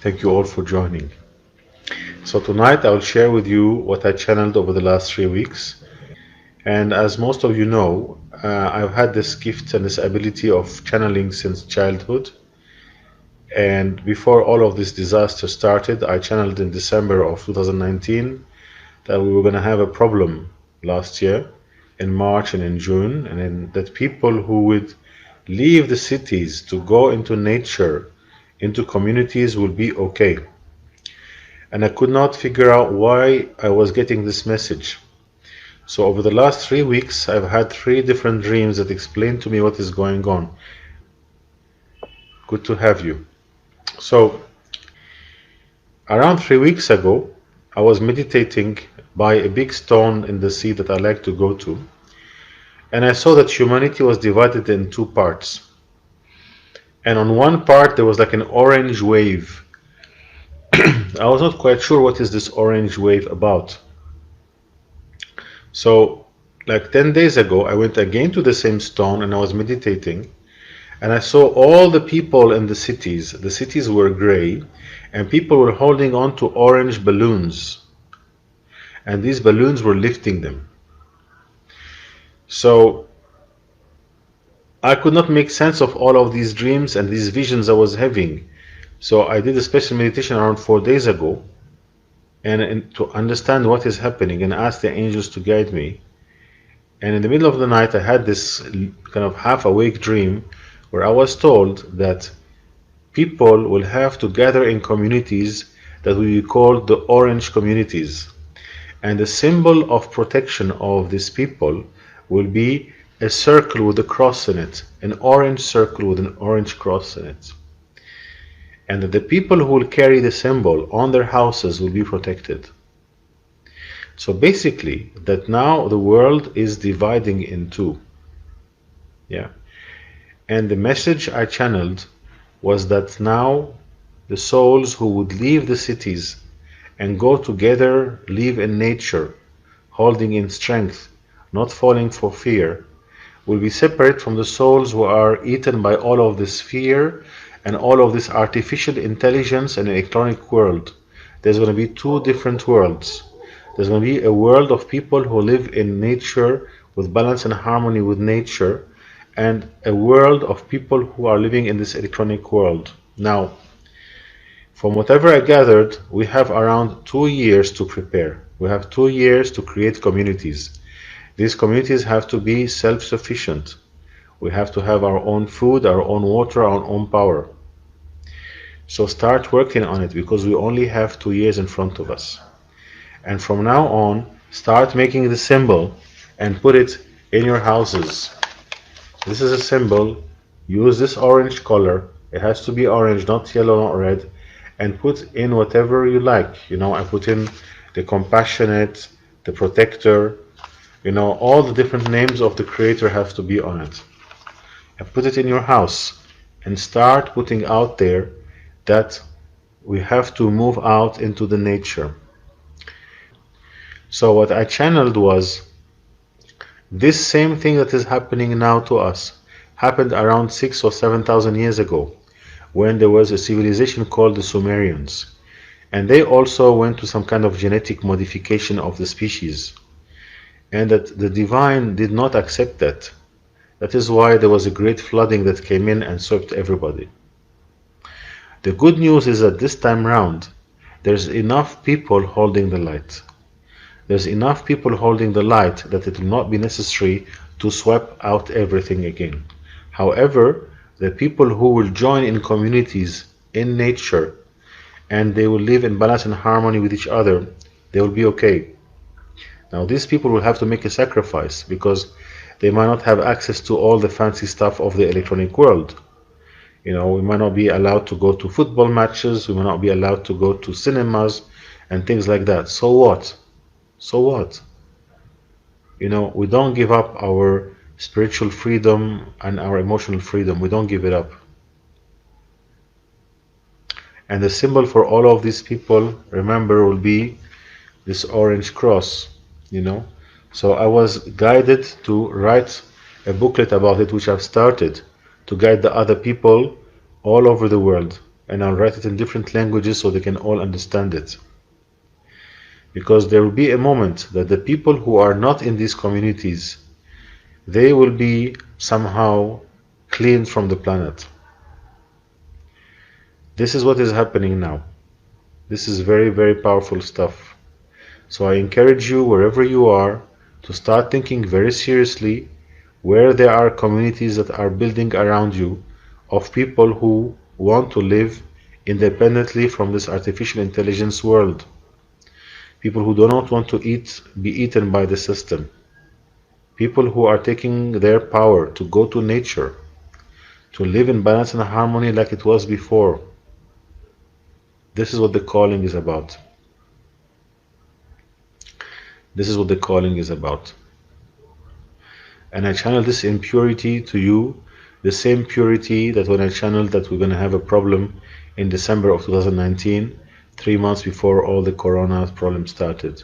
Thank you all for joining. So tonight I will share with you what I channeled over the last 3 weeks. And as most of you know, I've had this gift and this ability of channeling since childhood. And before all of this disaster started, I channeled in December of 2019 that we were going to have a problem last year in March and in June, and that people who would leave the cities to go into nature, into communities, will be okay. And I could not figure out why I was getting this message. So over the last 3 weeks, I've had 3 different dreams that explain to me what is going on. Good to have you. So around 3 weeks ago, I was meditating by a big stone in the sea that I like to go to, and I saw that humanity was divided in 2 parts. And on one part, there was like an orange wave. I was not quite sure what is this orange wave about. So, like 10 days ago, I went again to the same stone and I was meditating, and I saw all the people in the cities. The cities were gray, and people were holding on to orange balloons, and these balloons were lifting them. So, I could not make sense of all of these dreams and these visions I was having. So, I did a special meditation around 4 days ago, and to understand what is happening, and ask the angels to guide me. And in the middle of the night, I had this kind of half awake dream where I was told that people will have to gather in communities that we call the orange communities. And the symbol of protection of these people will be a circle with a cross in it, an orange circle with an orange cross in it. And that the people who will carry the symbol on their houses will be protected. So basically, that now the world is dividing in two. Yeah. And the message I channeled was that now the souls who would leave the cities and go together, live in nature, holding in strength, not falling for fear, will be separate from the souls who are eaten by all of this fear and all of this artificial intelligence and electronic world. There's going to be 2 different worlds. There's going to be a world of people who live in nature with balance and harmony with nature, and a world of people who are living in this electronic world. Now, from whatever I gathered, we have around 2 years to prepare. We have 2 years to create communities. These communities have to be self-sufficient. We have to have our own food, our own water, our own power. So start working on it, because we only have 2 years in front of us. And from now on, start making the symbol and put it in your houses. This is a symbol. Use this orange color. It has to be orange, not yellow, not red. And put in whatever you like. I put in the compassionate, the protector. All the different names of the Creator have to be on it. And put it in your house. And start putting out there that we have to move out into the nature. So what I channeled was, this same thing that is happening now to us happened around 6,000 or 7,000 years ago, when there was a civilization called the Sumerians. And they also went to some kind of genetic modification of the species. And that the divine did not accept that. That is why there was a great flooding that came in and swept everybody. The good news is that this time round, there's enough people holding the light. There's enough people holding the light that it will not be necessary to sweep out everything again. However, the people who will join in communities in nature, and they will live in balance and harmony with each other, they will be okay. Now these people will have to make a sacrifice, because they might not have access to all the fancy stuff of the electronic world. We might not be allowed to go to football matches, we might not be allowed to go to cinemas and things like that. So what? So what? We don't give up our spiritual freedom and our emotional freedom. We don't give it up. And the symbol for all of these people, remember, will be this orange cross. So I was guided to write a booklet about it, which I've started, to guide the other people all over the world. and I'll write it in different languages so they can all understand it. Because there will be a moment that the people who are not in these communities, they will be somehow cleaned from the planet. This is what is happening now. This is very, very powerful stuff. So I encourage you, wherever you are, to start thinking very seriously where there are communities that are building around you of people who want to live independently from this artificial intelligence world. People who do not want to be eaten by the system. People who are taking their power to go to nature, to live in balance and harmony like it was before. This is what the calling is about. This is what the calling is about. And I channel this impurity to you, the same purity that when I channeled that we're going to have a problem in December of 2019, 3 months before all the corona problem started.